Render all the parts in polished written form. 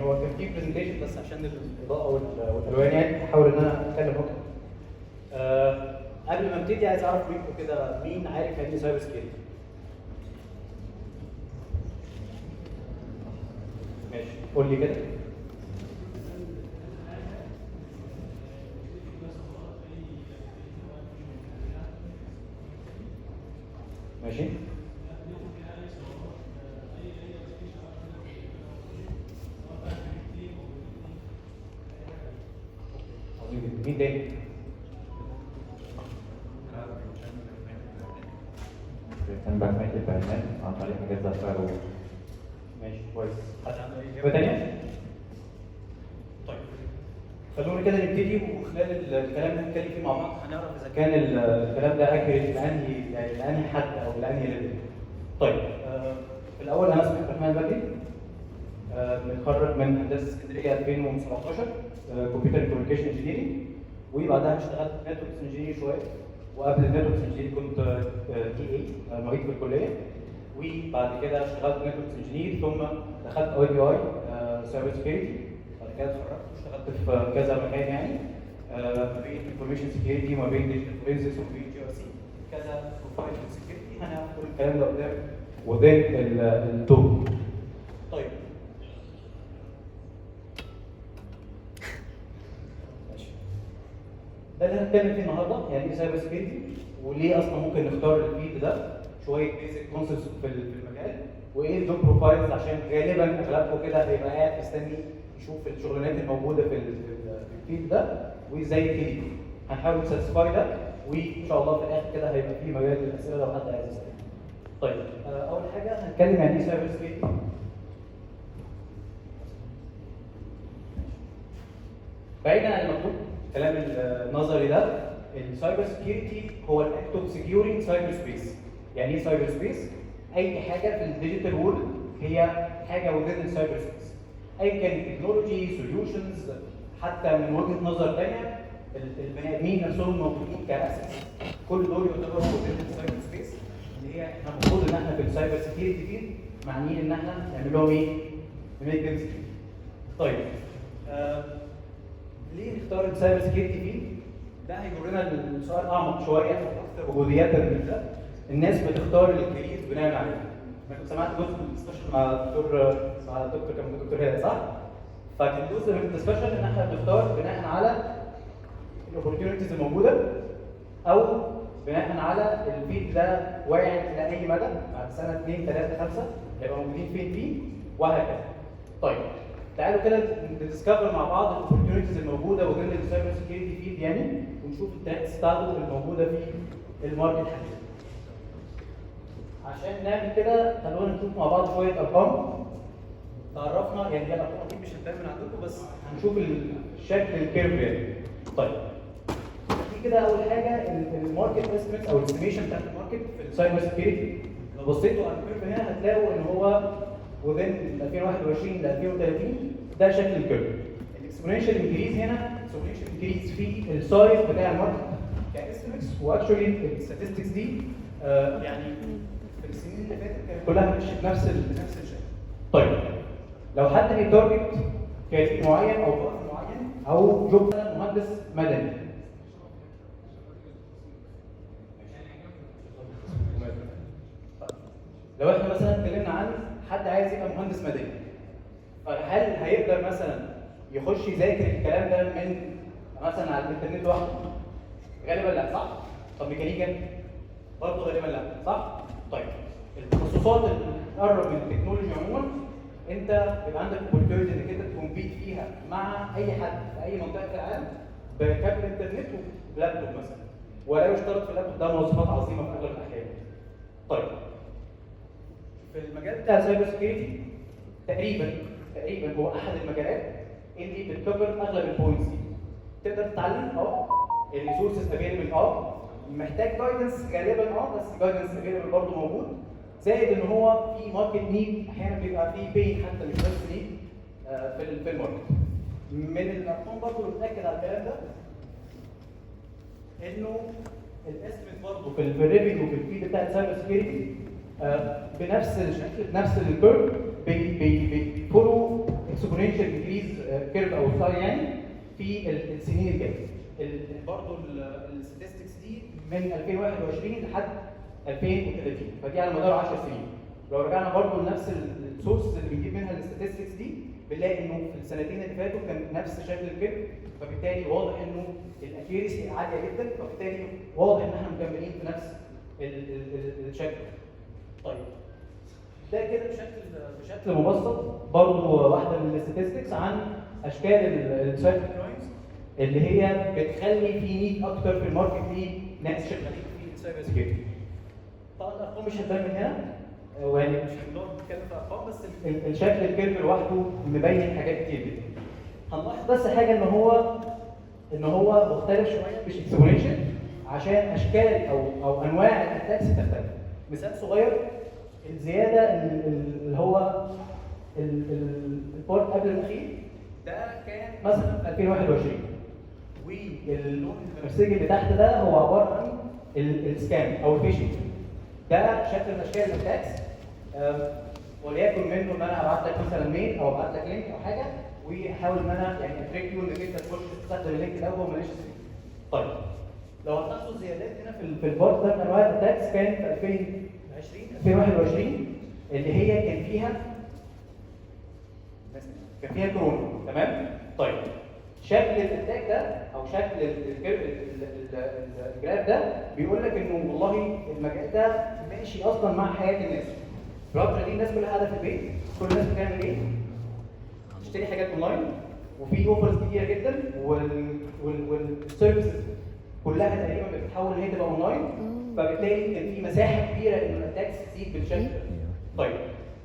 يعني هو كان في برزنتيشن بس عشان الاضاءه والالوان يعني هحاول ان انا اتكلم اكتر. قبل ما ابتدي عايز اعرف منكم كده مين عارف يعني ايه سايبر سكيورتي؟ ماشي قول لي كده. ماشي. عظيم جدا. مين تاني؟ كان بحماية البيانات عن طريق حاجات زي الفاير. ماشي كويس. حد عنده اي اجابه ثانيه؟ طيب خلونا كده نبتدي، وخلال الكلام اللي هنتكلم فيه مع بعض هنعرف اذا كان الكلام ده اكيوريت لانهي يعني لانهي حد او لانهي ليفل. طيب في الاول انا اسمي عبد الرحمن بكري، متخرج من هندسه اسكندريه 2017 كمبيوتر كوميونيكيشن انجينيرنج، وبعدها اشتغلت نتوركس انجينير شويه، وقبل النتوركس انجينير كنت تي اي معيد في الكليه، وبعد كده اشتغلت نتوركس انجينير ثم دخلت اي بي اي سايبر سكيورتي. بعد كده اتخرجت واشتغلت في كذا مكان يعني ما بين انفورميشن سكيورتي وما بين ديجيتال فورنسكس وما بين جي ار سي كذا بروفايل سكيورتي. هنعرف كل الكلام ده قدام التوب. طيب ماشي، ده اللي هنتكلم فيه النهارده، يعني ايه سايبر سكيورتي وليه اصلا ممكن نختار الفيلد ده، شويه بيزك كونسبتس في المجال، وايه الجوب بروفايلز عشان غالبا اغلبكم كده هيبقى قاعد مستني يشوف الشغلانات الموجوده في الفيلد ده وازاي يبتدي. هنحاول نساتسفاي ده، وان شاء الله في الاخر كده هيبقى في مجال للاسئله لو حد عايز يسال. طيب اول حاجه هنتكلم يعني ايه سايبر سكيورتي. بعيدا عن المكتوب الكلام النظري ده، السايبر سكيورتي هو الاكت اوف سكيورينج سايبر سبيس. يعني ايه سايبر سبيس؟ اي حاجه في الديجيتال وورلد هي حاجه within السايبر سبيس، اي كان تكنولوجي سوليوشنز، حتى من وجهه نظر ثانيه البني ادمين نفسهم موجودين كاسس، كل دول يعتبروا within السايبر سبيس، اللي هي احنا المفروض ان احنا في السايبر سكيورتي فيه معنيين ان احنا نعمل لهم ايه؟ نميك ذيم سكيورتي. طيب ليه نختار السايبر سكيورتي فيه؟ ده هيجرنا لسؤال اعمق شويه اكثر وجوديات من ده. الناس بتختار الكارير بناء عليه. انا كنت سمعت جزء من الدسكشن مع الدكتور كان الدكتور هادي صح؟ فكان جزء من الدسكشن ان احنا بنختار بناء على الاوبورتيونيتيز الموجوده، او بناء على الفيلد ده واعد الى اي مدى بعد سنه 2 3 5 هيبقى موجودين فيه وهكذا. طيب تعالوا كده ندسكفر مع بعض الاوبورتيونيتيز الموجوده وضمن السايبر سكيورتي فيلد يعني، ونشوف التراكس بتاعته الموجوده في الماركت حاليا. عشان نعمل كده خلونا نشوف مع بعض شويه ارقام تعرفنا، يعني هي الارقام اكيد مش هتبان من عندكم بس هنشوف الشكل الكيرف يعني. طيب دي كده اول حاجه الماركت استيميتس او الاستيميشن بتاعت الماركت في السايبر سكيورتي. لو بصيتوا على الكيرف هنا هتلاقوا ان هو وبين 2021 ل 2030 ده شكل الكيرف. الاكسبوننشال انكريز هنا اكسبوننشال انكريز في السايز بتاع الماركت كاستيميتس، واكشولي الستاتستكس دي يعني في السنين اللي فاتت كانت كلها ماشيه بنفس الشكل. طيب لو حد بيتارجت كارير معين او وظيفه معين او جوب مهندس مدني، لو احنا مثلا اتكلمنا عن حد عايز يبقى مهندس مدني، فهل هيقدر مثلا يخش يذاكر الكلام ده من مثلا على الانترنت لوحده؟ غالبا لا صح؟ طب ميكانيكا؟ برضه غالبا لا صح؟ طيب التخصصات اللي بتقرب من التكنولوجيا عموما انت بيبقى عندك اوبورتيونيتي انك انت تكومبيت فيها مع اي حد في اي منطقه في العالم بكابل انترنت ولابتوب مثلا، ولا يشترط في اللابتوب ده مواصفات عظيمه في اغلب الاحيان. طيب في المجال بتاع السايبر سكيورتي تقريبا هو احد المجالات اللي بتكفر اغلب البوينتس دي. تقدر تتعلم الريسورسز افيلبل محتاج جايدنس غالبا بس جايدنس افيلبل برضه موجود، زائد ان هو في ماركت نيد احيانا بيبقى في بين حتى مش بس نيد في الماركت. من الارقام برضه اللي بتاكد على الكلام ده انه الاستيميت برضه في الريفينيو في الفيد بتاع السايبر سكيورتي بنفس الشكل بنفس الكيرف بيفولو اكسبوننشال انكريز كيرف او ستايل يعني في السنين الجايه. برضه الستاتستكس دي من 2021 لحد 2030 فدي على مدار 10 سنين. لو رجعنا برضه لنفس السورس اللي بنجيب منها الستاتستكس دي بنلاقي انه في السنتين اللي فاتوا كان نفس شكل الكيرف، فبالتالي واضح انه الاكيوريسي عاليه جدا، فبالتالي واضح ان احنا مكملين في نفس الشكل. طيب ده كده بشكل مبسط برضه واحده من الستاتستكس عن اشكال السايبر كرايمز اللي هي بتخلي في نيد اكتر في الماركت لناس شغالين في السايبر سكيورتي. طبعا الارقام مش هتبان من هنا ويعني مش هنقدر نتكلم في ارقام، بس الشكل الكيرف لوحده مبين حاجات كتير جدا. هنلاحظ بس حاجه ان هو مختلف شويه مش اكسبوننشال عشان اشكال او انواع الاتاكس بتختلف. مثال صغير، الزياده اللي هو البورت قبل الاخير ده كان مثلا في 2021 واللون البنفسجي اللي تحت ده هو عباره عن السكام او الفيشنج. ده شكل من اشكال الاتاكس وليكن منه ان انا ابعت لك مثلا ميل او ابعت لك لينك او حاجه واحاول ان انا يعني اتريك يو انك انت تخش تستخدم اللينك ده وهو ماليش سبيل. طيب لو هتلاحظوا الزيادات هنا في البورت ده من انواع الاتاكس كان في 2021 اللي هي كان فيها كورونا. تمام؟ طيب شكل الاتاك ده او شكل الجراف ده بيقول لك انه والله المجال ده ماشي اصلا مع حياه الناس. في الفتره دي الناس كلها قاعده في البيت، كل الناس بتعمل ايه؟ تشتري حاجات اونلاين وفي اوفرز كتيره جدا والسيرفيسز كلها تقريبا بتتحول ان هي تبقى اونلاين، فبالتالي كان في مساحه كبيره ان الاتاكس تزيد بالشكل ده. طيب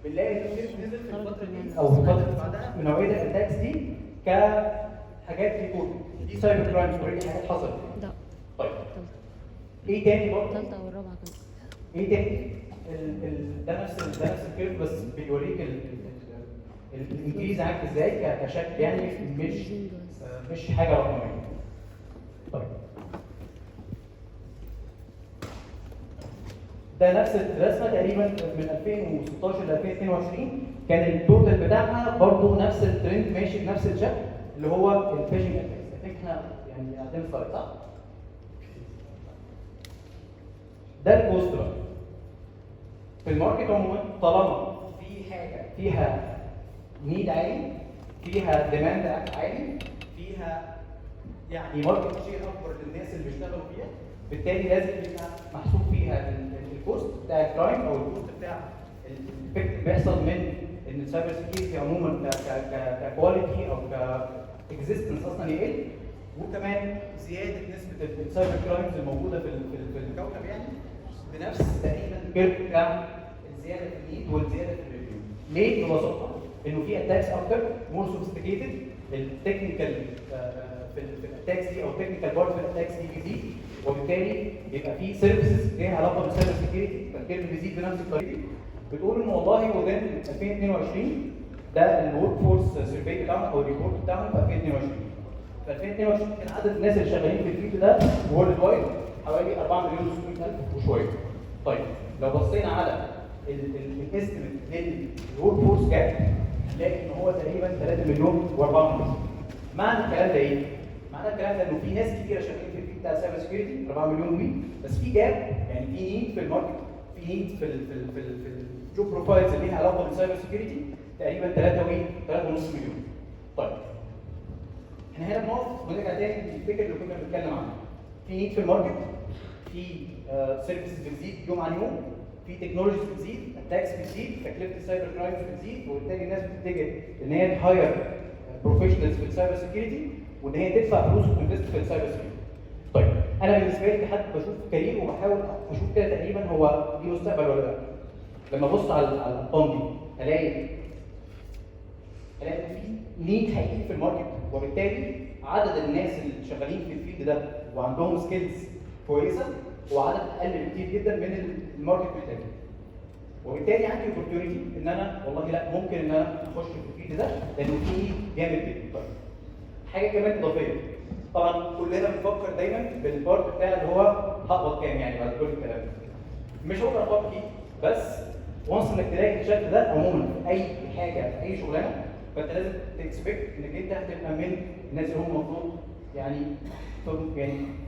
بنلاقي ان الشيء نزل في الفتره دي او في الفتره اللي بعدها من نوعيه الاتاكس دي كحاجات ريبورت دي سايبر كرايمز اوريدي حاجات حصلت. طيب ايه تاني برضه؟ الثالثه او الرابعه كمان. ايه تاني؟ ده نفس الكيرف بس بيوريك الانكريز عامل ازاي كشكل يعني مش حاجه رقميه. طيب ده نفس الرسمه تقريبا من 2016 ل 2022 كان التوتال بتاعها برضه نفس الترند ماشي بنفس الشكل اللي هو الفيشنج اتاكس. احنا يعني قاعدين في صح؟ ده الكوست بقى. في الماركت عموما طالما في حاجه فيها نيد عالي، فيها ديماند عالي، فيها يعني ماركت شير اكبر للناس اللي بيشتغلوا فيها، بالتالي لازم يبقى محسوب فيها الكوست بتاع الكرايم او الكوست بتاع الافكت اللي بيحصل من ان السايبر سكيورتي عموما ككواليتي او كاكزيستنس اصلا يقل، وكمان زياده نسبه السايبر كرايمز الموجوده في الكوكب يعني بنفس تقريبا الكيرف بتاع الزياده في النيد والزياده في الريفيو. ليه؟ ببساطه انه في اتاكس اكتر مور سوفيستيكيتد، التكنيكال في الاتاكس دي او التكنيكال بارت في الاتاكس دي بيزيد، وبالتالي يبقى في سيرفيسز ليها علاقه بالسايبر سكيورتي فالكيرف بيزيد بنفس الطريقه. بتقول ان والله وذين 2022 ده الورك فورس سيرفي بتاعهم او الريبورت بتاعهم في 2022. في 2022 كان عدد الناس اللي شغالين في الفيلد ده وورلد وايد حوالي 4 مليون و600,000 وشويه. طيب لو بصينا على الاستيميت للورك فورس جاب هنلاقي ان هو تقريبا 3 مليون و4 مليون. معنى الكلام ده ايه؟ معنى الكلام ده انه في ناس كتيره شغالين في الفيلد بتاع السايبر سكيورتي 4 مليون وي، بس في جاب يعني في نيد في الماركت، في نيد في الجوب بروفايلز اللي ليها علاقه بالسايبر سكيورتي تقريبا 3 وي 3.5 مليون. طيب احنا هنا بنقف ونرجع تاني للفكره اللي كنا بنتكلم عنها. في نيد في الماركت، في سيرفيسز بتزيد يوم عن يوم، في تكنولوجيز بتزيد، اتاكس بتزيد، تكلفه السايبر كرايمز بتزيد، وبالتالي الناس بتتجه ان هي تهاير بروفيشنالز في السايبر سكيورتي وان هي تدفع فلوس وتنفست في السايبر سكيورتي. طيب انا بالنسبه لي كحد بشوف كارير وبحاول اشوف كده تقريبا هو دي مستقبل ولا لا. لما ابص على الارقام دي الاقي في نيد حقيقي في الماركت، وبالتالي عدد الناس اللي شغالين في الفيلد ده وعندهم سكيلز كويسه وعدد اقل بكتير جدا من الماركت محتاجه. وبالتالي عندي اوبورتيونيتي ان انا والله لا ممكن ان انا اخش في الفيلد ده لانه فيه جامد جدا. طيب حاجه كمان اضافيه، طبعا كلنا بنفكر دايما بالبارت بتاع اللي هو هقبض كام يعني بعد كل الكلام ده. مش هو ارقام كتير، بس وانس انك تلاقي الشكل ده عموما في اي حاجه في اي شغلانه فانت لازم تكسبكت انك انت هتبقى من الناس اللي هم المفروض يعني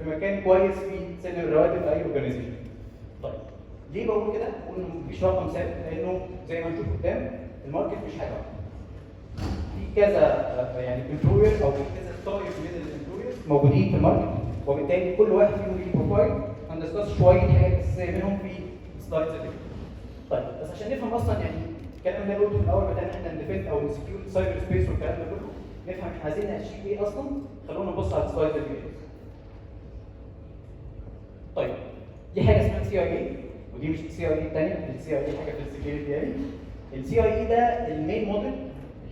في مكان كويس في سن الرواتب في اي اورجانيزيشن. طيب ليه بقول كده؟ بقول انه مفيش رقم ثابت، لانه زي ما نشوف قدام الماركت مش حاجه واحده. في كذا يعني امبلوير او في كذا طائف من الامبلويرز موجودين في الماركت، وبالتالي كل واحد فيهم ليه بروفايل. هندسكس شويه حاجات اساسيه منهم في السلايدز دي. طيب بس عشان نفهم اصلا يعني الكلام اللي قلته في الاول بتاع ان احنا نديفند او نسكيور سايبر سبيس والكلام ده كله، نفهم احنا عايزين نأشيف ايه اصلا. خلونا نبص على السلايد دي. طيب دي حاجه اسمها سي اي اي، ودي مش السي اي اي الثانيه، السي اي اي حاجه في السكيورتي يعني. السي اي اي ده المين موديل،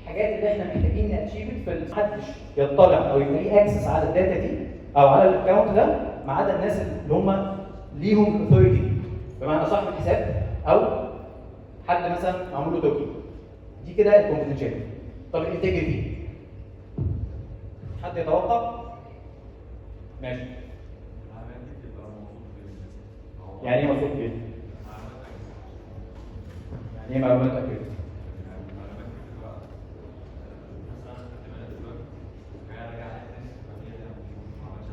الحاجات اللي احنا محتاجين نأشيف في محدش يطلع او يبقى ليه اكسس على الداتا دي او على الاكونت ده ما عدا الناس اللي هم ليهم الاثوريتي، بمعنى صاحب الحساب او حد مثلا معمول له توكي. دي كده الكونفدينشاليتي. طب الانتجريتي حد يتوقع؟ ماشي. يعني ايه مقصود كده؟ يعني ايه معلومات اكيد؟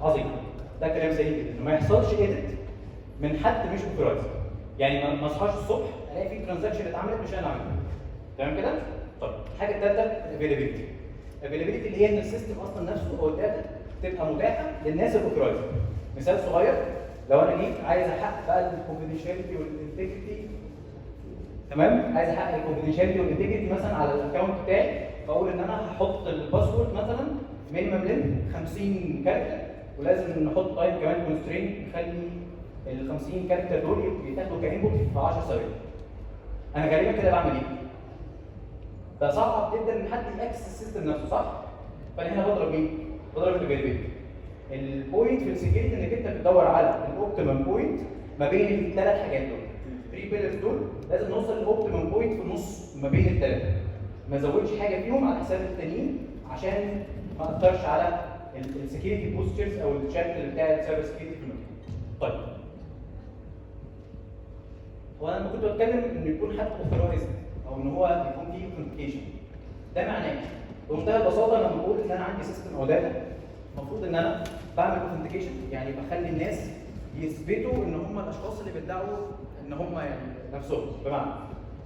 عظيم. ده كلام سليم جدا، انه ما يحصلش ايديت من حد مش اوثرايز. يعني ما اصحاش الصبح الاقي في ترانزاكشن اتعملت مش انا عاملها. تمام كده؟ طيب الحاجه الثالثه الافيلابيلتي. الافيلابيلتي اللي هي ان السيستم اصلا نفسه او الداتا تبقى متاحه للناس الاوثرايز. مثال صغير، لو انا جيت عايز احقق بقى الكونفدينشاليتي والانتجريتي، تمام؟ عايز احقق الكونفدينشاليتي والانتجريتي مثلا على الاكونت بتاعي، فاقول ان انا هحط الباسورد مثلا مينيمم لينث 50 كاركتر، ولازم نحط تايم كمان كونسترين نخلي ال 50 كاركتر دول يتاخدوا كانبوت في 10 ثواني. انا غالبا كده بعمل ايه؟ ده صعب جدا ان حد ياكسس السيستم نفسه، صح؟ فانا هنا بضرب مين؟ بضرب الافيلابيلتي. البوينت في السكيورتي انك انت بتدور على الاوبتيمم بوينت ما بين الثلاث حاجات دول. الثري بيلرز دول لازم نوصل للاوبتيمم بوينت في النص ما بين الثلاثه. ما ازودش حاجه فيهم على حساب التانيين عشان ما اثرش على السكيورتي بوستشرز او الشكل بتاع السايبر سكيورتي في المكان. طيب هو انا لما كنت بتكلم انه يكون حد اوثرايزد او ان هو يكون فيه اوثنتيكيشن، ده معناه ايه؟ بمنتهى البساطه لما بقول ان انا عندي سيستم او داتا، المفروض ان انا بعمل اوثنتيكيشن، يعني بخلي الناس يثبتوا ان هم الاشخاص اللي بيدعوا ان هم يعني نفسهم. بمعنى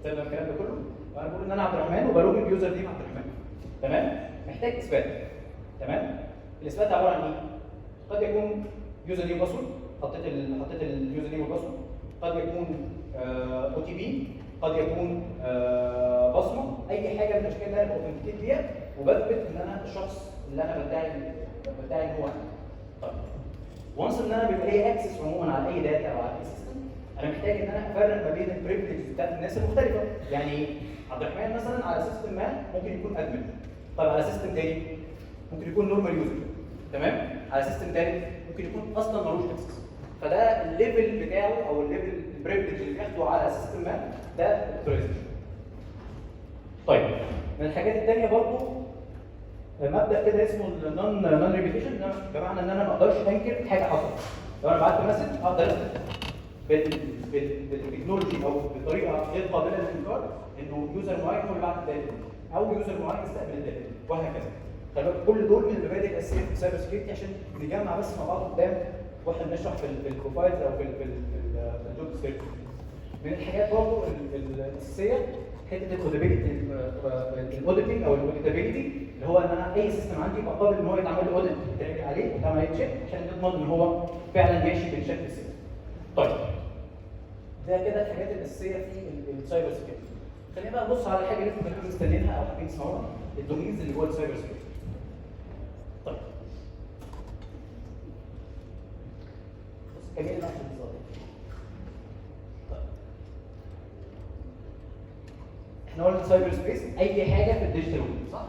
تمام الكلام ده كله، وانا بقول ان انا عبد الرحمن وبلوج اليوزر نيم عبد الرحمن. تمام؟ محتاج اثبات. تمام؟ الاثبات عباره عن ايه؟ قد يكون يوزر نيم باسورد، حطيت اليوزر نيم والباسورد، قد يكون او تي بي، قد يكون بصمه، اي حاجه من الاشكال اللي انا اوثنتيكيت بيها وبثبت ان انا الشخص اللي انا بدعي ان هو انا. طيب وانس ان انا بيبقى لي اكسس عموما على اي داتا او على اي سيستم، انا محتاج ان انا افرق ما بين البريفليجز بتاعت الناس المختلفه. يعني عبد الرحمن مثلا على سيستم ما ممكن يكون ادمن، طيب على سيستم تاني ممكن يكون نورمال يوزر، تمام؟ على سيستم تاني ممكن يكون اصلا ملوش اكسس. فده الليفل بتاعه او الليفل البريفليج اللي بياخده على سيستم ما، ده الاوثرايزيشن. طيب من الحاجات الثانيه برضه مبدا كده اسمه النون ريبيتيشن، بمعنى ان انا ما اقدرش انكر حاجه حصلت. لو انا بعت مسج اقدر اثبت بالتكنولوجي او بطريقه غير قابله للانكار انه يوزر معين هو اللي بعت الداتا او يوزر معين استقبل الداتا وهكذا. كل دول من المبادئ الاساسيه في السايبر سكيورتي عشان نجمع بس مع بعض قدام واحنا بنشرح في البروفايلز او في الجوب ديسكريبشن. من الحاجات برضه الاساسيه حته الاوديتنج او الاوديتابيلتي، اللي هو ان انا اي سيستم عندي يبقى قابل ان هو يتعمل له اوديت عليه ويتعمل عليه تشيك عشان نضمن ان هو فعلا ماشي بالشكل السليم. طيب ده كده الحاجات الاساسيه في السايبر سكيورتي. خلينا بقى نبص على الحاجه اللي انتم كنتوا مستنيينها او حابين تسمعوها، الدومينز اللي جوه السايبر سكيورتي. طيب بص كمين الاحسن بالظبط. احنا قلنا السايبر سبيس اي حاجه في الديجيتال وورلد، صح؟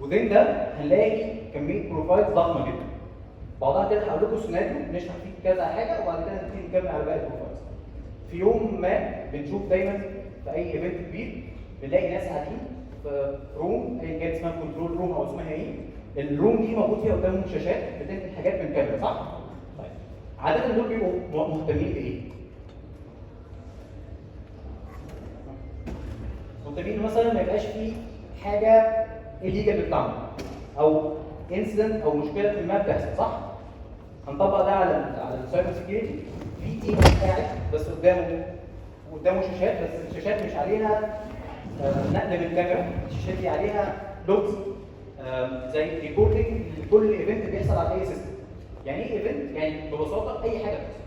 وذين ده هنلاقي كميه بروفايلز ضخمه جدا. بعضها كده هقول لكم سيناريو نشرح فيه كذا حاجه وبعد كده نبتدي نكمل على باقي البروفايلز. في يوم ما بنشوف دايما في اي ايفنت كبير بنلاقي ناس قاعدين في روم ايا كانت اسمها كنترول روم او اسمها ايه، الروم دي موجود فيها قدامهم شاشات بتنقل حاجات من كاميرا، صح؟ طيب عاده دول بيبقوا مهتمين بايه؟ مهتمين مثلا ما يبقاش فيه حاجه الليجل بتتعمل او انسيدنت او مشكله ما بتحصل، صح؟ هنطبق ده على السايبر سكيورتي. في تيم قاعد بس قدامه شاشات، بس الشاشات مش عليها نقل من الكاميرا، الشاشات دي عليها لوجز زي ريبورتنج لكل ايفنت بيحصل على اي سيستم. يعني ايه ايفنت؟ يعني ببساطه اي حاجه بتحصل.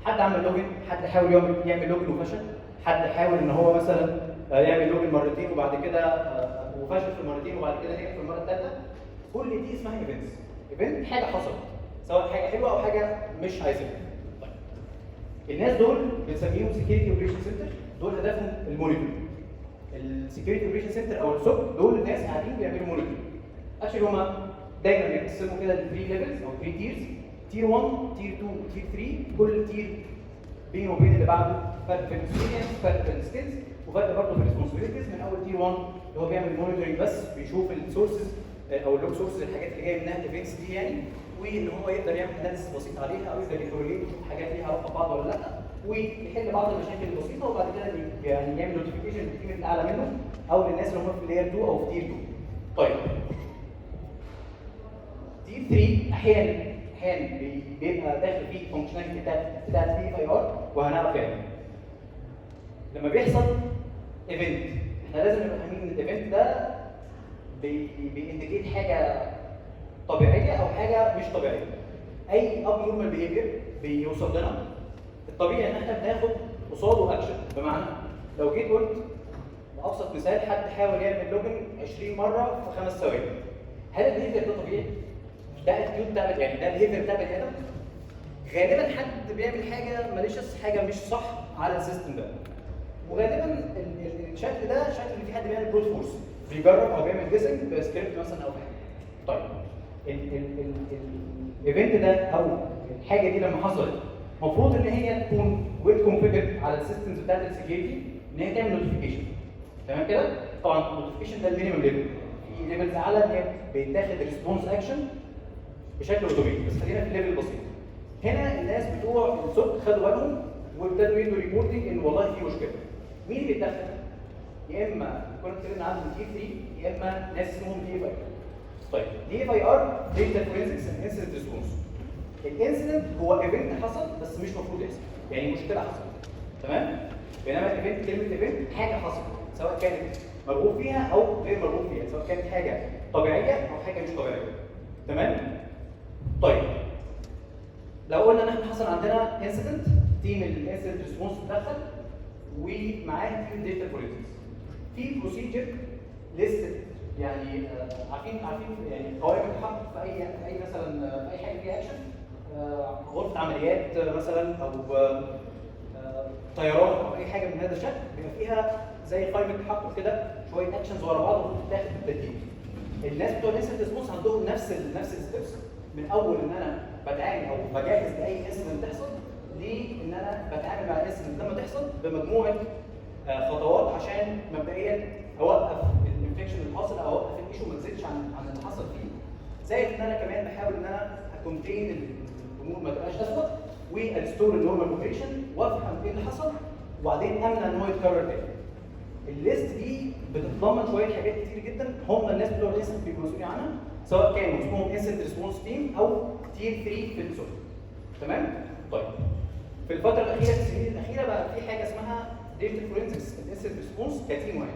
حد عمل لوجن، حد حاول يعمل لوجن وفشل، حد حاول ان هو مثلا يعمل لوجن مرتين وبعد كده وفشل في المرتين وبعد كده نجح في المره الثالثه. كل دي اسمها ايفنتس. ايفنت حاجه حصلت، سواء حاجه حلوه او حاجه مش عايزينها. طيب الناس دول بنسميهم سكيورتي اوبريشن سنتر، دول هدفهم المونيتور. السكيورتي اوبريشن سنتر او السوك دول ناس قاعدين بيعملوا مونيتور. اكشلي هما دايما بيقسموا كده ل 3 ليفلز او 3 تيرز، تير 1 تير 2 وتير 3. كل تير بينه وبين اللي بعده فرق في الاكسبيرينس، فرق في السكيلز، وفرق برضه في الريسبونسبيلتيز. من اول تير 1 اللي هو بيعمل مونيتورنج بس، بيشوف السورسز او اللوج سورسز، الحاجات اللي جايه منها الايفنتس دي يعني، وان هو يقدر يعمل اناليسيس بسيط عليها او يقدر يكورليت يشوف حاجات ليها علاقه ببعض ولا لا، ويحل بعض المشاكل البسيطه، وبعد كده يعني يعمل نوتيفيكيشن للتيم اللي اعلى منه او للناس اللي هم في لاير 2 او في تير 2. طيب تير 3 احيانا بيبقى داخل فيه الفانكشناليتي بتاعت دي اي ار، وهنعرف يعني. لما بيحصل ايفنت احنا لازم نبقى فاهمين ان الايفنت ده بينديكيت حاجه طبيعيه او حاجه مش طبيعيه. اي اب نورمال بيهيفير بيوصل لنا، الطبيعي ان احنا بناخد قصاده اكشن. بمعنى لو جيت قلت ابسط مثال، حد حاول يعمل لوجن 20 مره في 5 ثواني، هل البيهيفير ده طبيعي؟ ده الاتيود بتاع يعني ده البيهيفير بتاع بني ادم؟ غالبا حد بيعمل حاجه ماليشس، حاجه مش صح على السيستم ده. وغالبا الشكل ده شكل ان في حد بيعمل بروت فورس، بيجرب او بيعمل جيسنج بسكريبت مثلا او حاجه. طيب الايفنت ده او الحاجه دي لما حصلت المفروض ان هي تكون ويل كونفيجر على السيستمز بتاعت السكيورتي ان هي تعمل نوتيفيكيشن. تمام كده؟ طبعا النوتيفيكيشن ده المينيمم ليفل، في ليفلز اعلى ان هي بيتاخد ريسبونس اكشن بشكل اوتوماتيك، بس خلينا في ليفل بسيط. هنا الناس بتوع السوق خدوا بالهم وابتدوا يدوا ريبورتنج ان والله في مشكله. مين اللي بيتدخل؟ يا اما كنا اتكلمنا عنهم تي 3، يا اما ناس اسمهم دي اف اي. طيب دي اف اي ار داتا فورنسكس اند انسيدنت ريسبونس. الانسيدنت هو ايفنت حصل بس مش المفروض يحصل، يعني مشكله حصلت. تمام؟ بينما الايفنت كلمه ايفنت حاجه حصلت، سواء كانت مرغوب فيها او غير مرغوب فيها، سواء كانت حاجه طبيعيه او حاجه مش طبيعيه. تمام؟ طيب لو قلنا ان احنا حصل عندنا انسيدنت، تيم الانسيدنت ريسبونس اتدخل ومعاه تيم داتا فورنسكس. في بروسيجر ليست، يعني عارفين يعني قوائم الحق في اي مثلا اي حاجه فيها اكشن، غرفه عمليات مثلا او طيران او اي حاجه من هذا الشكل، بيبقى فيها زي قائمه تحقق كده شويه اكشنز ورا بعض وبتتاخد بالترتيب. الناس بتوع الانسيدنت ريسبونس عندهم نفس الستبس، من اول ان انا بتعامل او بجهز لاي انسيدنت تحصل، لان انا بتعامل مع الانسيدنت لما تحصل بمجموعه خطوات عشان مبدئيا اوقف الانفكشن اللي حاصل او اوقف الايشو ما تزيدش عن اللي حصل فيه. زائد ان انا كمان بحاول ان انا اكونتين الامور ما تبقاش اسوء، والستور النورمال اوبريشن وافهم ايه اللي حصل، وبعدين امنع ان هو يتكرر تاني. الليست دي بتتضمن شويه حاجات كتير جدا، هم الناس بتوع الانسيدنت بيبقوا مسؤولين عنها، سواء كانوا اسمهم انسيدنت ريسبونس تيم او تير 3 في السوق. تمام؟ طيب في الفتره الاخيره، في السنين الاخيره بقى في حاجه اسمها ديجيتال فورنسكس الانسيدنت ريسبونس كتيم واحد.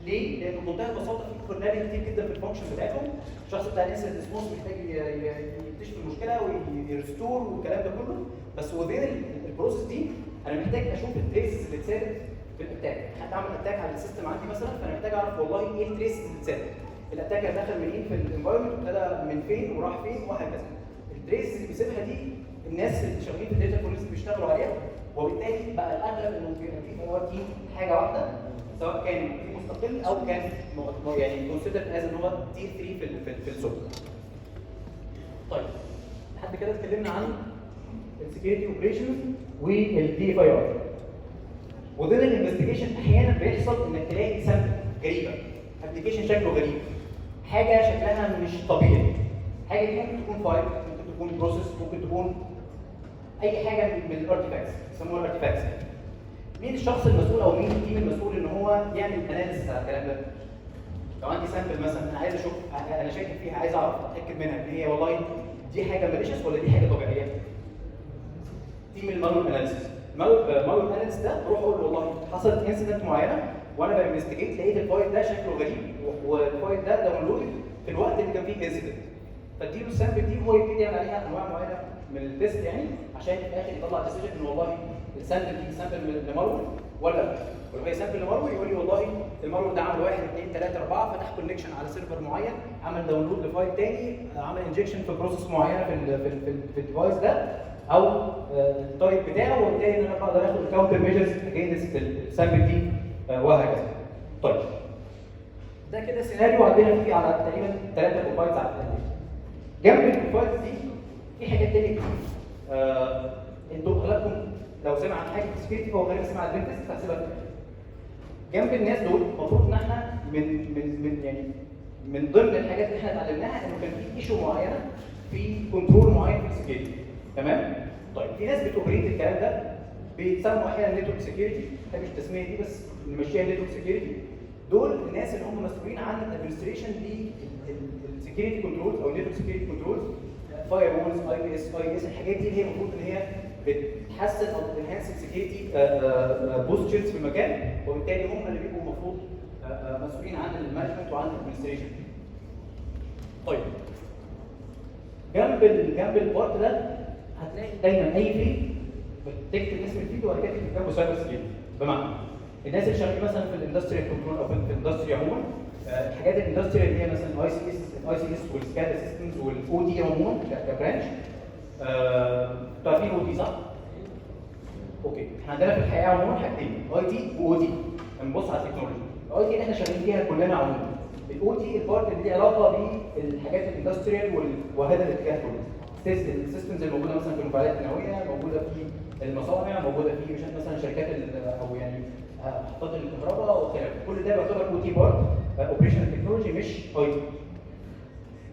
ليه؟ لان بمنتهى البساطه في كورنري كتير جدا في الفانكشن بتاعتهم، الشخص بتاع الانسيدنت ريسبونس محتاج يكتشف المشكله ويرستور والكلام ده كله، بس وذين البروسيس دي انا محتاج اشوف التريسز اللي اتثبت في الاتاك. حد عمل اتاك على السيستم عندي مثلا، فانا محتاج اعرف والله ايه التريسز اللي اتثبت. الاتاكر دخل منين في الانفايرمنت، ابتدى من فين وراح فين وهكذا. التريسز اللي بيسيبها دي الناس اللي شغالين في الداتا فورنسكس بيشتغلوا عليها، وبالتالي بقى الاغلب انه بيبقى في اي ار تيم حاجه واحده، سواء كان تيم مستقل او كان يعني كونسيدر از ان هو تير 3 في السوق. طيب لحد كده اتكلمنا عن السكيورتي اوبريشنز والدي اف اي ار. وضمن الانفستيجيشن احيانا بيحصل انك تلاقي سامبل غريبه، ابلكيشن شكله غريب، حاجه شكلها مش طبيعي. حاجه دي ممكن تكون فايل، ممكن تكون بروسيس، ممكن تكون اي حاجه من الارتيفاكتس، يسموها الارتيفاكتس. مين الشخص المسؤول او مين التيم المسؤول ان هو يعمل اناليسيس على الكلام ده؟ لو عندي سامبل مثلا انا عايز اشوف، انا شاكك فيها، عايز اعرف اتاكد منها ان هي والله دي حاجه ماليشيس ولا دي حاجه طبيعيه. دي من المالور اناليسيس. المالور اناليسيس ده بروح اقول والله حصلت انسيدنت معينه وانا بانفستيجيت لقيت الفايل ده شكله غريب والفايل ده داونلود في الوقت اللي كان فيه انسيدنت. فاديله السامبل دي وهو يبتدي يعمل عليها انواع معينه من التست يعني عشان في الاخر يطلع ديسيجن ان والله السامبل دي سامبل لمالور ولا لا. ولو هي سامبل لمالور يقول لي والله المالور ده عمل 1 2 3 4 فتح كونكشن على سيرفر معين، عمل داونلود لفايل تاني، عمل انجكشن في بروسيس معينه في الديفايس ده او التايب بتاعه، وبالتالي ان انا بقدر اخد الكاونتر ميجرز اجينست السامبل دي وهكذا. طيب ده كده سيناريو عندنا فيه على تقريبا 3 بروفايلز على التقريب. جنب البروفايلز دي في حاجات تانية كتير. انتوا اغلبكم لو سمع عن حاجه في السكيورتي فهو غالبا سمع عن البنتست فهسيبها. جنب الناس دول المفروض ان احنا من ضمن الحاجات اللي احنا اتعلمناها انه كان في ايشو معينه في كنترول معين في السكيورتي. تمام؟ طيب في ناس بتوبريت الكلام ده بيتسموا احيانا نتورك سكيورتي، ما بحبش التسميه دي بس نمشيها نتورك سكيورتي. دول الناس اللي هم مسؤولين عن الادمنستريشن للسكيورتي كنترولز او النتورك سكيورتي كنترولز، فاير وولز، اي بي اس، اي اس، الحاجات دي اللي هي المفروض ان هي بتحسن او تنهانس السكيورتي بوستشرز في المكان، وبالتالي هم اللي بيبقوا المفروض مسؤولين عن المانجمنت وعن الادمنستريشن. طيب جنب البارت ده هتلاقي دايما اي فيد بتكتب اسم الفيد وبعد كده تكتب جنبه سايبر سكيورتي. بمعنى الناس اللي شغالين مثلا في الاندستريال كنترول او في الاندستري عموما، الحاجات الاندستريال اللي هي مثلا الاي سي اس والسكادا سيستمز والاو دي عموما كبرانش. انتوا عارفين او دي صح؟ اوكي، احنا عندنا في الحقيقه عموما حاجتين، اي تي واو دي. بنبص على التكنولوجي، الاي تي اللي احنا شغالين فيها كلنا عموما، الاو تي البارت اللي ليه علاقه بالحاجات الاندستريال وهذا الاتجاه كله. السيستمز الموجوده مثلا في المفاعلات النوويه، موجوده في المصانع، موجوده في مثلا شركات او يعني محطات الكهرباء وكلام، كل ده بيعتبر او تي بارت، اوبريشنال تكنولوجي مش اي تي.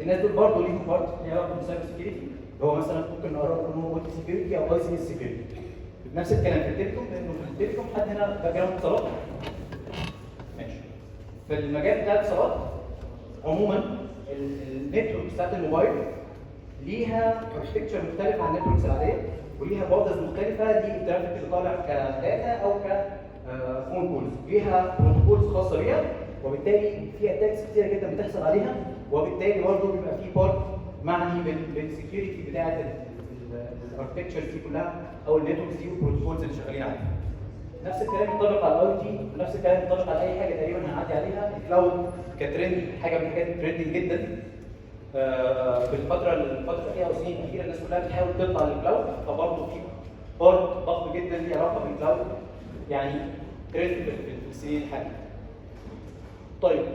الناس دول برضه ليهم بارت ليه علاقه بالسايبر سكيورتي، اللي هو مثلا ممكن نقرب ان هو او تي سكيورتي او اي سي اس سكيورتي. نفس الكلام في التليكوم، لانه في التليكوم حد هنا باك جراوند اتصالات؟ ماشي. في المجال بتاع الاتصالات عموما النتورك بتاعت الموبايل ليها اركتكتشر مختلف عن النتوركس العاديه، وليها بوردرز مختلفه للترافيك اللي طالع كداتا او كفون كولز، ليها بروتوكولز خاصه بيها، وبالتالي في اتاكس كتيره جدا بتحصل عليها، وبالتالي برضه بيبقى في بارت معني بالسكيورتي بتاعت الاركتكتشرز دي كلها او النتوركس دي والبروتوكولز اللي شغالين عليها. نفس الكلام ينطبق على الاي تي، ونفس الكلام ينطبق على اي حاجه تقريبا هنعدي عليها. الكلاود كترند حاجه من الحاجات ترندنج جدا في الفتره الاخيره او السنين الاخيره الناس كلها بتحاول تطلع للكلاود، فبرضه في بارت ضخم جدا ليه علاقه بالكلاود يعني ترند في السنين الحاليه. طيب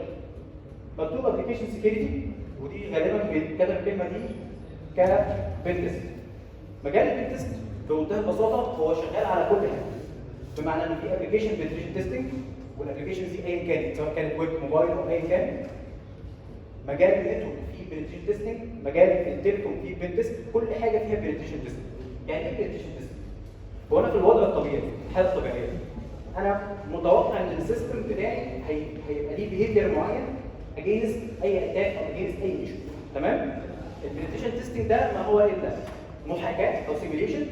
مكتوب ابلكيشن سكيورتي، ودي غالبا بيتكتب الكلمه دي كبنتست. مجال البنتست بمنتهى البساطه هو شغال على كل حاجه، بمعنى ان في ابلكيشن بنتريشن تيستنج، والابلكيشن دي ايا كانت سواء كانت ويب موبايل او ايا كان. مجال النتورك فيه بنتريشن تيستنج، مجال التليكوم فيه بنتست، كل حاجه فيها بنتريشن تيستنج. يعني ايه بنتريشن تيستنج؟ هو انا في الوضع الطبيعي، في الحاله الطبيعيه، انا متوقع ان السيستم بتاعي هيبقى ليه بيهيفير معين اجينست اي اتاك او اجينست اي ايشو. تمام؟ البنتريشن تيستنج ده ما هو الا محاكاه او سيميوليشن،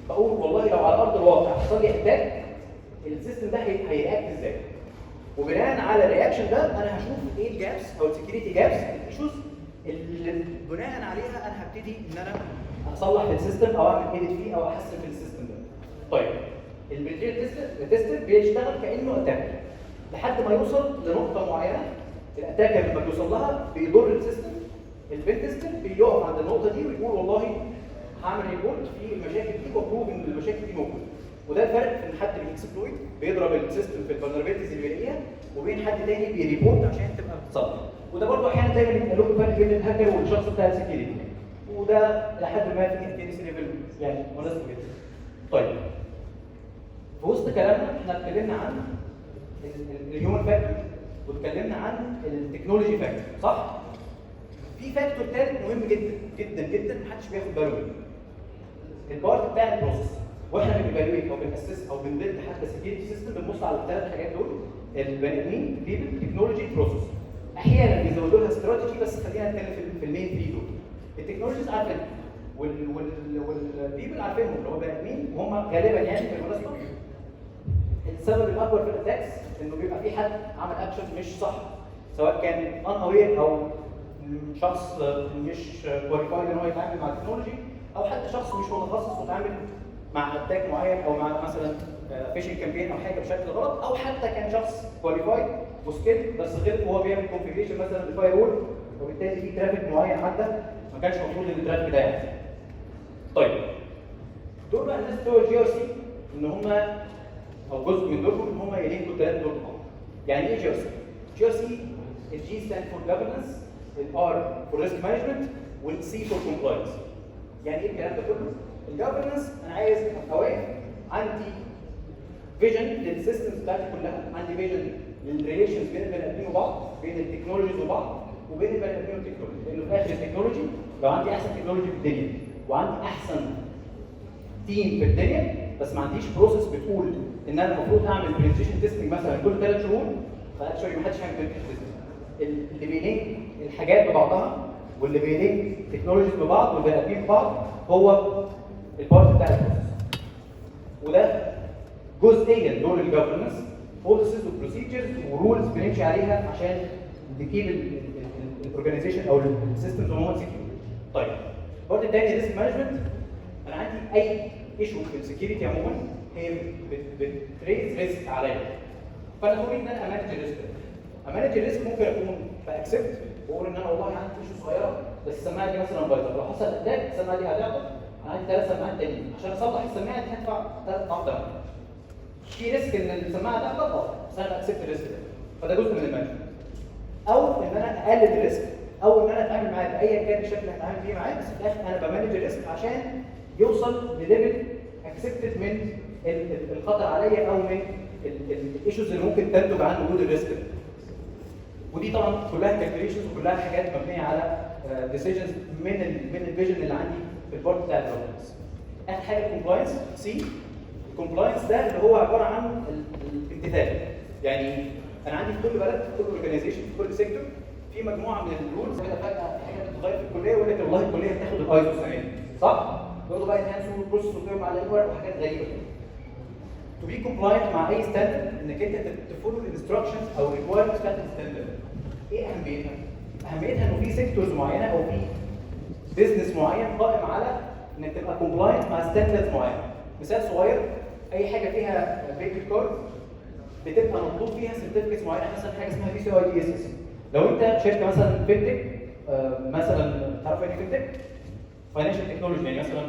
بقول والله لو على ارض الواقع حصل لي اتاك السيستم ده هيرياكت ازاي، وبناء على الرياكشن ده انا هشوف ايه الجابس او السكيورتي جابس الايشوز اللي بناء عليها انا هبتدي ان انا اصلح في السيستم او اعمل ايديت فيه او احسن في السيستم ده. طيب البنتريشن تيستر بيشتغل كانه اتاك لحد ما يوصل لنقطه معينه، الاتاكر لما بيوصل لها بيضر السيستم، البنتستر بيقف عند النقطه دي ويقول والله هعمل ريبورت في المشاكل دي وابروف ان المشاكل دي موجوده. وده الفرق بين حد بيكسبلويت بيضرب السيستم في الفولنربيلتيز اللي بيلاقيها، وبين حد تاني بيريبورت عشان تبقى بتصلح. وده برضه احيانا دايما يبقى له فرق بين الهاكر والشخص بتاع السكيورتي، وده لحد ما في اكتيفيتي ليفل يعني مناسب جدا. طيب في وسط كلامنا احنا اتكلمنا عن الهيومن فاكتور واتكلمنا عن التكنولوجي فاكتور، صح؟ في فاكتور ثالث مهم جدا جدا جدا محدش بياخد باله منه، البارت بتاع البروسيس. واحنا بنيفالويت او بناسس او بنبيلد حتى سكيورتي سيستم بنبص على الثلاث حاجات دول، البني ادمين، بيبل، تكنولوجي، بروسيس. احيانا بيزودوا لها استراتيجي، بس خلينا نتكلم في المين 3 دول. التكنولوجيز عارفينها والبيبل عارفينهم اللي هو بني ادمين، وهم غالبا يعني بالمناسبه السبب الاكبر في الاتاكس انه بيبقى في حد عمل اكشن مش صح، سواء كان ان اوير او شخص مش كواليفايد ان هو يتعامل مع التكنولوجي، او حتى شخص مش متخصص وتعامل مع اتاك معين او مع مثلا فيشنج كامبين او حاجه بشكل غلط، او حتى كان شخص كواليفايد وسكيل بس غلط وهو بيعمل كونفيجريشن مثلا للفاير وول، وبالتالي في ترافيك معين عدى ما كانش المفروض ان الترافيك ده يعدي. طيب دول بقى الناس بتوع الجي ار سي ان هم او جزء من دورهم ان هم يلينكوا الثلاثه دول ببعض. يعني ايه جي ار سي؟ جي ار سي الجي ستاند فور جفرنس، الار فور ريسك مانجمنت، والسي فور كومبلاينس. يعني ايه الكلام ده كله؟ الجفرنس انا عايز ابقى واقف عندي فيجن للسيستمز بتاعتي كلها، عندي فيجن للريليشنز بين البني ادمين وبعض، بين التكنولوجيز وبعض، وبين البني ادمين والتكنولوجي، لانه في اخر التكنولوجي لو عندي احسن تكنولوجي في الدنيا وعندي احسن تيم في الدنيا بس ما عنديش بروسيس بتقول ان انا المفروض اعمل برزنتيشن تيستنج مثلا كل 3 شهور، فاكشولي ما حدش هيعمل برزنتيشن تيستنج. اللي بيلينك الحاجات ببعضها واللي بيلينك تكنولوجيز ببعض والبني ادمين ببعض هو البارت بتاع البروسيس. وده جزئيا دور الجفرنس، بوليسيز وبروسيجرز ورولز بنمشي عليها عشان نكيب الاورجنايزيشن او السيستمز عموما سكيور. طيب البارت الثاني ريسك مانجمنت. انا عندي اي ايشو في السكيورتي عموما هي بتريز ريسك عليا، فانا دوري ان انا امانج الريسك. امانج الريسك ممكن اكون باكسبت واقول ان انا والله عندي ايشو صغيره بس السماعه دي مثلا بايظه، لو حصل اتاك السماعه دي هتعطل، انا عندي 3 سماعات تانيين عشان اصلح السماعه دي هدفع 3 اضعاف ثمنها. في ريسك ان السماعه تعطل بس انا باكسبت الريسك ده، فده جزء من المانجمنت. او ان انا اقلل الريسك، او ان انا اتعامل معاه بايا كان الشكل اللي هتعامل فيه معاه، بس في الاخر انا بمانج الريسك عشان يوصل لليفل اكسبتد من الخطر عليا او من الايشوز اللي ممكن تنتج عن وجود الريسك ده. ودي طبعا كلها كالكوليشنز وكلها حاجات مبنيه على ديسيجنز من الفيجن اللي عندي في البورت بتاع الجفرنس. اخر حاجه الكومبلاينس سي. الكومبلاينس ده اللي هو عباره عن الامتثال. يعني انا عندي في كل بلد، في كل اورجانيزيشن، في كل سيكتور في مجموعه من الرولز كده، فجاه في حاجه بتتغير في الكليه ويقول لك والله الكليه بتاخد الايزو السنه دي، صح؟ يقولوا بقى انهانسوا البروسيس وفيهم على الورق وحاجات غريبه كده. تو بي كومبلاينت مع اي ستاندرد انك انت تفولو الانستراكشنز او الريكوايرمنتس بتاعت الستاندرد. ايه اهميتها؟ اهميتها انه في سيكتورز معينه او في بزنس معين قائم على انك تبقى كومبلاينت مع ستاندردز معينه. مثال صغير، اي حاجه فيها بيبل كارد بتبقى مطلوب فيها سيرتيفيكتس معينه، مثلا حاجه اسمها PCI-DSS. لو انت شركه مثلا فينتك، مثلا تعرف ايه فينتك؟ فاينانشال تكنولوجي، يعني مثلا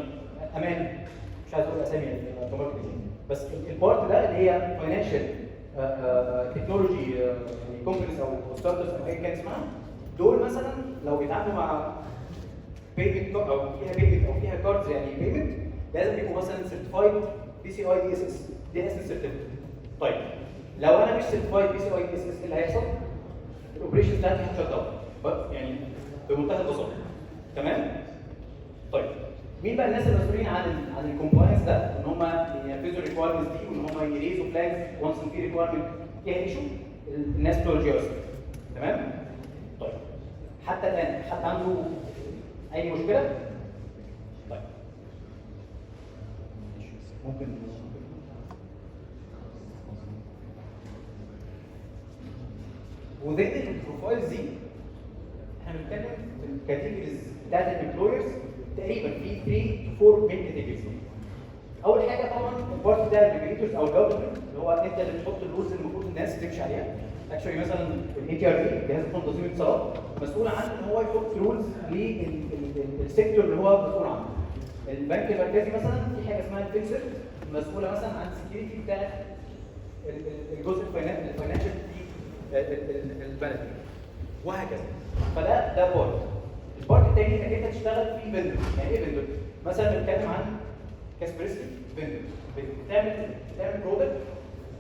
امان، مش عايز اقول اسامي بس البارت ده اللي هي فاينانشال تكنولوجي كومبانيز او ستارت ابس او اي كان اسمها، دول مثلا لو بيتعاملوا مع بيمنت او فيها بيمنت او فيها كاردز يعني بيمنت، لازم يبقوا مثلا سيرتيفايد PCI-DSS دي اسم السيرتيفيكت. طيب لو انا مش سيرتيفايد PCI-DSS ايه اللي هيحصل؟ الاوبريشن بتاعتي هتشت داون يعني بمنتهى البساطه. تمام؟ طيب مين بقى الناس المسؤولين عن الكومبلاينس ده؟ ان هم ينفذوا الريكوايرمنتس دي وان هم يريزوا فلاجز وانس ان في ريكوايرمنت فيها ايشو، الناس بتوع الجي ار سي. تمام؟ طيب حتى الان حد عنده اي مشكله؟ طيب ممكن وزي البروفايلز دي احنا بنتكلم في الكاتيجوريز بتاعت الامبلويرز تقريبا في 3 to 4 مين كاتيجوريز. اول حاجه طبعا البارت ده الريجوليتورز او الجفرمنت اللي هو انت اللي بتحط الرولز اللي المفروض الناس تمشي عليها. اكشولي مثلا الATRB جهاز تنظيم الاتصالات مسؤول عن ان هو يحط رولز للسيكتور اللي هو مسؤول عنه. البنك المركزي مثلا في حاجه اسمها الفينسر مسؤوله مثلا عن السكيورتي بتاع الجزء الفاينانشال في البلد وهكذا. فده بارت. البارت الثاني انك انت تشتغل في فيندور. يعني ايه فيندور؟ مثلا بنتكلم عن كاسبرسكي فيندور، بتعمل برودكت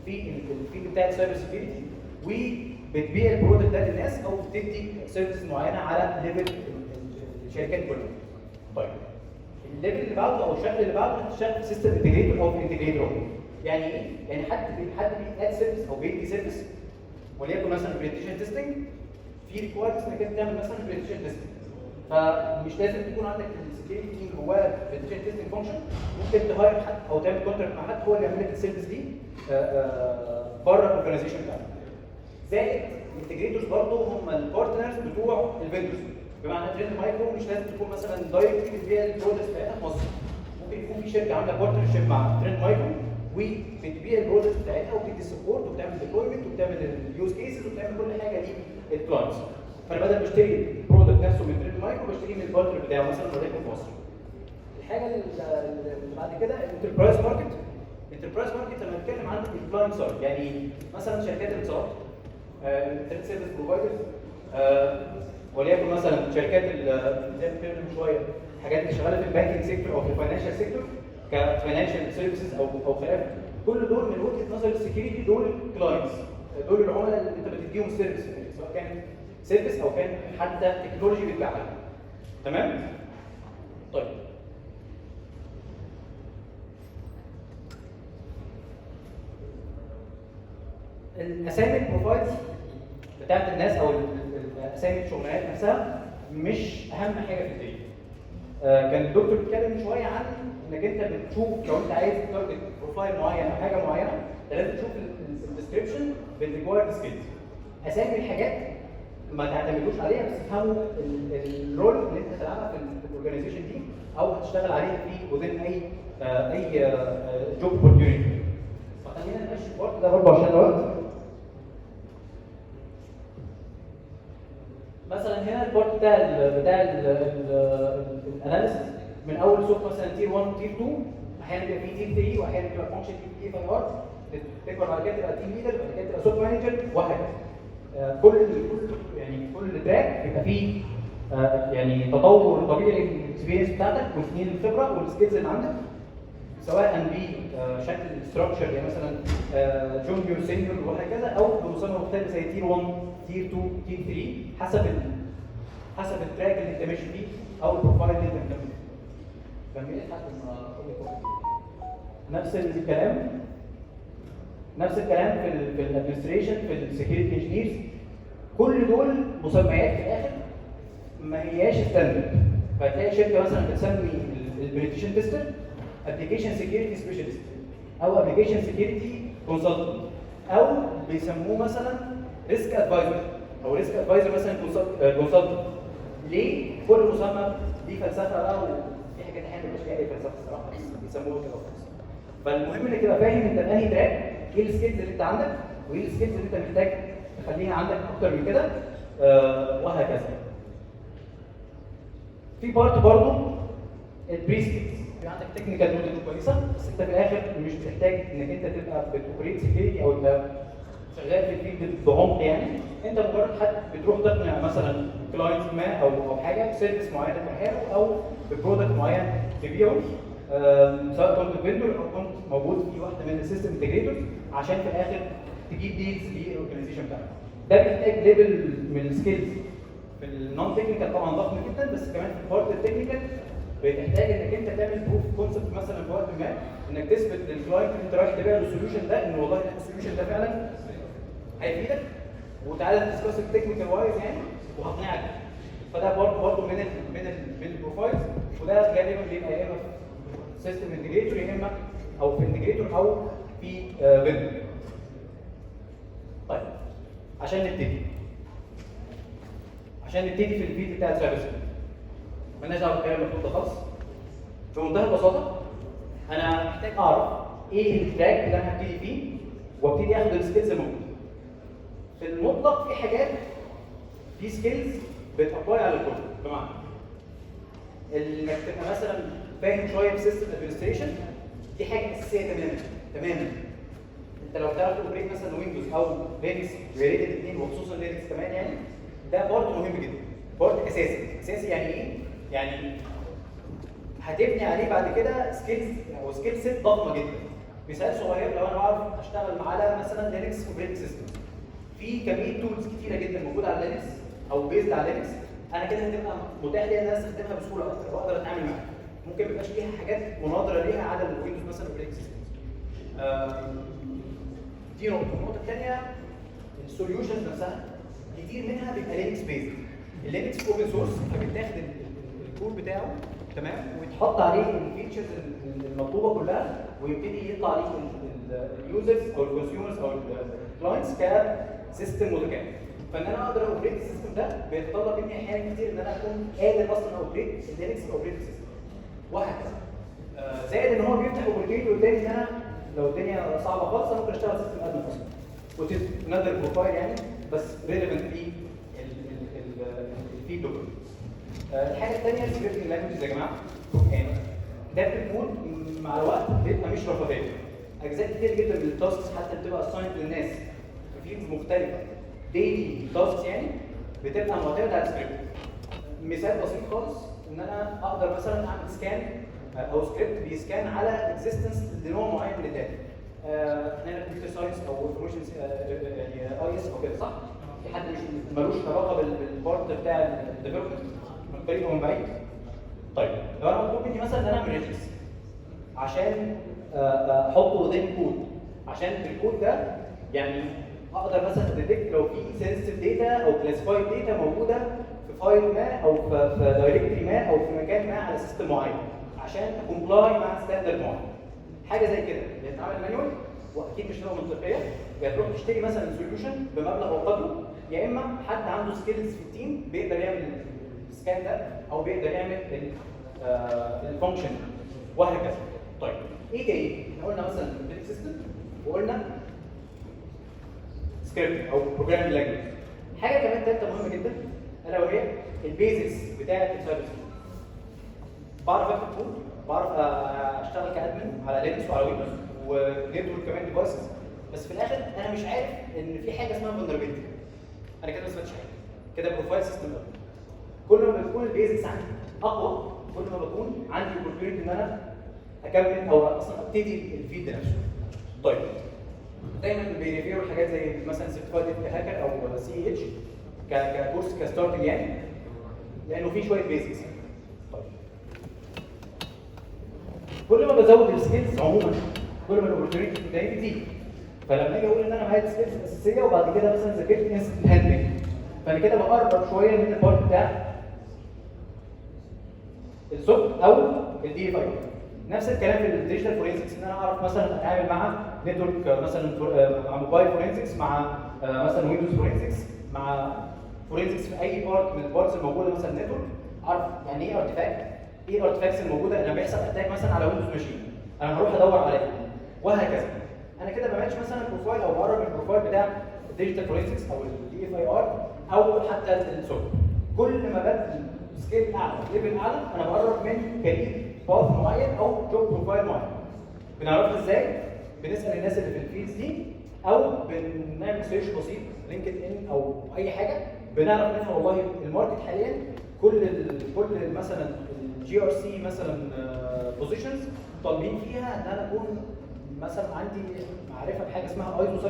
في الفيلد بتاع السايبر سكيورتي وبتبيع البرودكت ده للناس او بتدي سيرفيس معينه على ليفل الشركات كلها. طيب الليفل اللي بعده او الشكل اللي بعده هتشتغل سيستم انتجريتور او انتجريتور. يعني ايه؟ يعني حد بيأد سيرفيس او بيدي سيرفيس وليكن مثلا برزنتيشن تيستنج في ريكوايرمنتس انك انت تعمل مثلا بريدكشن تيستنج، فمش لازم تكون عندك السكيورتي تيم جواه بريدكشن تيستنج فانكشن، ممكن تهاير حد او تعمل كونتراكت مع حد هو اللي يعمل لك السيرفيس دي بره الاورجنايزيشن بتاعك. زائد الانتجريتورز برضه هم البارتنرز بتوع الفندرز، بمعنى ترند مايكرو مش لازم تكون مثلا دايركتلي بتبيع البرودكتس بتاعتها في مصر، ممكن يكون في شركه عامله بارتنرشيب مع ترند مايكرو وبتبيع البرودكتس بتاعتها وبتدي سبورت وبتعمل ديبلويمنت وبتعمل اليوز كيسز وبتعمل كل حاجه للكلاينتس. فانا بدل ما اشتري البرودكت نفسه من ترند مايكرو بشتريه من البارتنر بتاعه مثلا وليكن في مصر. الحاجه اللي بعد كده الانتربرايز ماركت. الانتربرايز ماركت لما نتكلم عن الكلاينت سايد يعني مثلا شركات الاتصالات، الانترنت سيرفيس بروفايدرز، وليكن مثلا شركات زي ما اتكلمنا من شويه الحاجات اللي شغاله في البانكينج سيكتور او في الفاينانشال سيكتور كفاينانشال سيرفيسز او خلافه، كل دول من وجهه نظر السكيورتي دول كلاينتس، دول العملاء اللي انت بتديهم سيرفيس سواء كان سيرفيس او كان حتى تكنولوجي بتبيعها. تمام؟ طيب الاسامي البروفايلز بتاعت الناس او اسامي الشغلانات نفسها مش اهم حاجه في الدنيا. كان الدكتور بيتكلم من شويه عن انك انت بتشوف لو انت عايز تارجت بروفايل معين او حاجه معينه لازم تشوف الديسكربشن بالريكوايرد سكيلز. اسامي الحاجات ما تعتمدوش عليها بس تفهموا الرول اللي انت هتلعبها في الاورجنايزيشن دي او هتشتغل عليها في وذين اي جوب اوبورتيونيتي. فخلينا نمشي البارت ده برضه عشان الوقت. مثلا هنا البارت بتاع الاناليسيس من اول سوق مثلا تير 1 وتير 2، احيانا بيبقى في تير 3 واحيانا بيبقى فانكشن تير اي اي ار، تكبر بعد كده تبقى تيم ليدر بعد كده تبقى سوق مانجر وهكذا. كل تراك بيبقى فيه يعني تطور طبيعي للاكسبيرينس بتاعتك وسنين الخبره والسكيلز اللي عندك، سواء بشكل ستراكشر يعني مثلا جونيور سينيور وهكذا او بمسمى مختلف زي تير 1 تير 2 تير 3 حسب التراك اللي انت ماشي فيه او البروفايل اللي انت مكمل فيه. كملت لحد ما اقول نفس الكلام في الادمنستريشن في السكيورتي انجينيرز، كل دول مسميات في الاخر ما هياش ستاندرد. فتلاقي شركه مثلا بتسمي البريتيشن تيستر ابلكيشن سكيورتي سبيشالست او ابلكيشن سكيورتي كونسلتنت او بيسموه مثلا ريسك ادفايزر او ريسك ادفايزر مثلا كونسلتنت. ليه؟ كل مسمى ليه فلسفه بقى وفي حاجات احيانا مش فيها اي فلسفه الصراحه بس بيسموها كده خالص. فالمهم انك تبقى فاهم انت في انهي تراك، ايه السكيلز اللي انت عندك وايه السكيلز اللي انت محتاج تخليها عندك اكتر من كده وهكذا. في بارت برضه البري سكيلز، في عندك تكنيكال نولج كويسه بس انت في الاخر مش بتحتاج انك انت تبقى بتوبريت سكيورتي او تبقى شغال في الفيلد بعمق يعني، انت مجرد حد بتروح تقنع مثلا كلاينت ما او حاجه بسيرفيس معينه تبيعها او ببرودكت معين تبيعه، سواء كنت فيندور او كنت موجود في واحده من السيستم انتجريتورز عشان في الاخر تجيب ديلز للاورجنايزيشن بتاعك. ده بيحتاج ليفل من السكيلز في النون تكنيكال طبعا ضخم جدا، بس كمان في البارت التكنيكال بتحتاج انك انت تعمل بروف كونسبت مثلا في وقت ما، انك تثبت للكلاينت اللي انت رايح تبيع له السوليوشن ده ان والله السوليوشن ده فعلا هيفيدك وتعالى ندسكس التكنيكال وايز يعني وهقنعك. فده برضه من البروفايلز، وده غالبا بيبقى يا اما في سيستم انتجريتور يا اما او في انتجريتور او في فيندور. طيب عشان نبتدي في الفيديو بتاع السايبر سيكيورتي مالناش دعوه بالكلام المكتوب ده خالص. بمنتهى البساطه انا محتاج اعرف ايه التراك اللي انا هبتدي فيه وابتدي اخد السكيلز الموجوده. في المطلق في حاجات في سكيلز بتابلاي على الكل، بمعنى انك تبقى مثلا فاهم شويه في سيستم ادمنستريشن دي حاجه اساسيه تماما. انت لو بتعرف توبريت مثلا ويندوز او لينكس يا ريت الاثنين وخصوصا لينكس كمان يعني، ده بارت مهم جدا، بارت اساسي. يعني ايه؟ يعني هتبني عليه بعد كده سكيلز او سكيل سيت ضخمه جدا. مثال صغير، لو انا بعرف اشتغل على مثلا لينكس اوبريتنج سيستم، في كميه تولز كتيره جدا موجوده على لينكس او بيزد على لينكس، انا كده هتبقى متاح لي ان انا استخدمها بسهوله اكتر واقدر اتعامل معاها. ممكن ما يبقاش ليها حاجات مناظره ليها على الويندوز مثلا اوبريتنج سيستم. دي نقطه. النقطه الثانيه السوليوشنز نفسها. كتير منها بيبقى لينكس بيزد. اللينكس اوبن سورس، فبيتاخد الكود بتاعه تمام ويتحط عليه الفيتشرز المطلوبه كلها، ويبتدي يطلع عليه اليوزرز او الكونسيومرز او الكلاينتس كسيستم متكامل. فان انا اقدر اوبريت السيستم ده بيتطلب مني احيانا كتير ان انا اكون قادر اصلا اوبريت اللينكس اوبريت سيستم وهكذا. زائد ان هو بيفتح اوبورتيونيتي قدامي ان انا لو الدنيا صعبه خالص انا ممكن اشتغل سيستم ادمن اصلا. وتنزل بروفايل يعني بس ريليفنت في الفيد دوكيومنت. الحاجه الثانيه السكريبتنج لانجويج يا جماعه، يعني كتابه الكود مع الوقت بيبقى مش رفاهيه. اجزاء كتير جدا من التاسكس حتى بتبقى اسايند للناس في فيلدز مختلفه، ديلي تاسكس يعني بتبقى معتمده على السكريبت. مثال بسيط خالص ان انا اقدر مثلا اعمل سكان او سكريبت بيسكان على اكزيستنس لنوع معين من الداتا. احنا هنا كمبيوتر ساينس او انفورميشن يعني اي اس او كده صح؟ في حد مش ملوش علاقه بالبارت بتاع الديفلوبمنت من قريب ومن بعيد؟ طيب لو انا مطلوب مني مثلا ان انا اعمل ريجكس عشان احطه وذين كود، عشان الكود ده يعني اقدر مثلا اديتكت لو في سنسيتيف داتا او كلاسيفايد داتا موجوده في فايل ما او في دايركتري ما او في مكان ما على سيستم معين عشان اكومبلاي مع ستاندرد معين. حاجه زي كده بتتعمل مانيوال واكيد مش هتبقى منطقيه، يا تروح تشتري مثلا سوليوشن بمبلغ او قدره، يا اما حد عنده سكيلز في التيم بيقدر يعمل السكان ده او بيقدر يعمل الفانكشن وهكذا. طيب ايه تاني؟ احنا قلنا مثلا امبيدد سيستم وقلنا سكريبت او بروجرامينج لانجويج. حاجه كمان ثالثه مهمه جدا الا وهي البيزكس بتاعه السايبر سكيورتي. بعرف اكتب كود، بعرف اشتغل كادمن على لينكس وعلى ويندوز ونتورك كمان ديفايسز، بس في الاخر انا مش عارف ان في حاجه اسمها فولنربيلتي. انا كده ما سمعتش حاجه، كده بروفايل سيستم. كل ما بتكون البيزكس عندي اقوى كل ما بكون عندي اوبورتيونيتي ان انا اكمل او اصلا ابتدي الفيد نفسه. طيب دايما بيريفيروا حاجات زي مثلا سيرتيفايد هاكر او سي اتش ككورس كستارتنج يعني، لانه في شويه بيزكس. طيب كل ما بزود السكيلز عموما كل ما الاوبورتيونيتي قدامي بتزيد. فلما اجي اقول ان انا معايا سكيلز اساسيه وبعد كده مثلا ذاكرت انستنت هاندلنج، فانا كده بقرب شويه من البارت بتاع السوفت او الدي اف اي. نفس الكلام في الديجيتال فورنسكس، ان انا اعرف مثلا اتعامل مع نتورك مثلا مع موبايل فورنسكس، مع مثلا ويندوز فورنسكس، مع فورنسكس في اي بارت من البارتس الموجوده مثلا نتورك، اعرف يعني ايه ارتفاكت، ايه الارتفاكتس الموجوده لما بيحصل اتاك مثلا على ويندوز ماشين انا هروح ادور عليها وهكذا. انا كده بماتش مثلا البروفايل او بقرب من البروفايل بتاع الديجيتال فورنسكس او الدي اف اي ار او حتى السوفت. كل ما بدي سكيل اعلى ليفل اعلى انا بقرب من كارير باث معين او جوب بروفايل معين. بنعرفها ازاي؟ بنسال الناس اللي في الفيلدز دي او بنعمل سيرش بسيط لينكد ان او اي حاجه بنعرف منها والله الماركت حاليا كل مثلا الجي ار سي مثلا بوزيشنز طالبين فيها ان انا اكون مثلا عندي معرفه بحاجه اسمها ايزو 27001،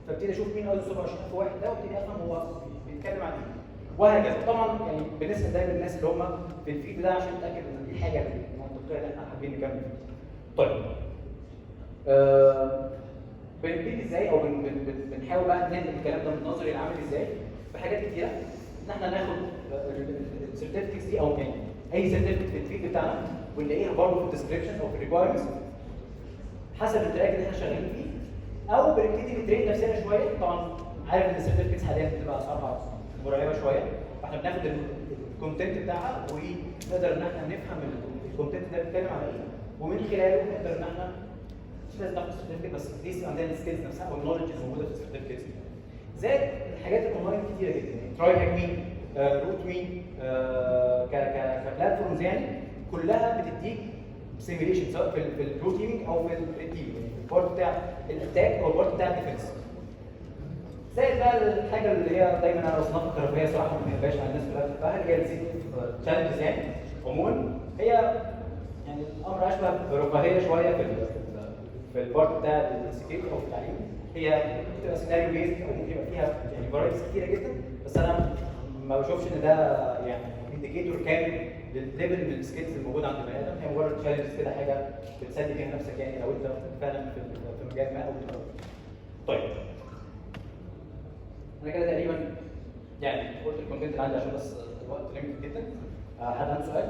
فابتدي اشوف مين ايزو 27001 ده وابتدي افهم هو بيتكلم عن ايه وهكذا. طبعا يعني بنسال دايما الناس اللي هم في الفيلد ده عشان نتاكد ان دي حاجه منطقيه اللي احنا حابين نكمل فيها. طيب بنبتدي ازاي او بنحاول بقى ننقل الكلام ده من النظري العملي ازاي؟ بحاجات كتيره ان احنا ناخد السيرتيفيكتس دي او يعني اي سيرتيفيكت في الفيلد بتاعنا ونلاقيها برضه في الديسكربشن او في الريكوايرمنتس حسب التراك اللي احنا شغالين فيه، او بنبتدي نترين نفسنا شويه. طبعا عارف ان السيرتيفيكتس حاليا بتبقى اسعارها مرعبه شويه، فاحنا بناخد الكونتنت بتاعها ونقدر ان احنا نفهم الكونتنت ده بيتكلم على ايه، ومن خلاله نقدر ان احنا مش لازم ناخد السيرتيفيكت بس لسه عندنا السكيلز نفسها او النولج الموجوده في السيرتيفيكتس. زائد الحاجات الاونلاين كتيره جدا يعني تراي هاك مي، روت مي، كبلاتفورمز يعني كلها بتديك سيميليشن سواء في البرو تيمينج او في الريد تيمينج، البارت بتاع الاتاك او البارت بتاع الديفنس. زائد بقى الحاجه اللي هي دايما انا بصنفها كرفاهيه صراحه ما بحبهاش على الناس كلها بتحبها، اللي هي التشالنجز يعني عموما هي يعني الامر اشبه برفاهيه شويه في البارت بتاع السكيورتي او في التعليم. هي بتبقى سيناريو بيزد او ممكن يبقى فيها يعني فرايتيز كتيره جدا، بس انا ما بشوفش ان ده يعني انديكيتور كامل للليفل من السكيلز الموجوده عند البني ادم. هي مجرد تشالنجز كده، حاجه بتسلي فيها نفسك يعني لو انت فعلا في مجال ما او بتقرب. طيب انا كده تقريبا يعني قلت الكونتنت اللي عندي عشان بس الوقت ليميتد جدا. حد عنده سؤال؟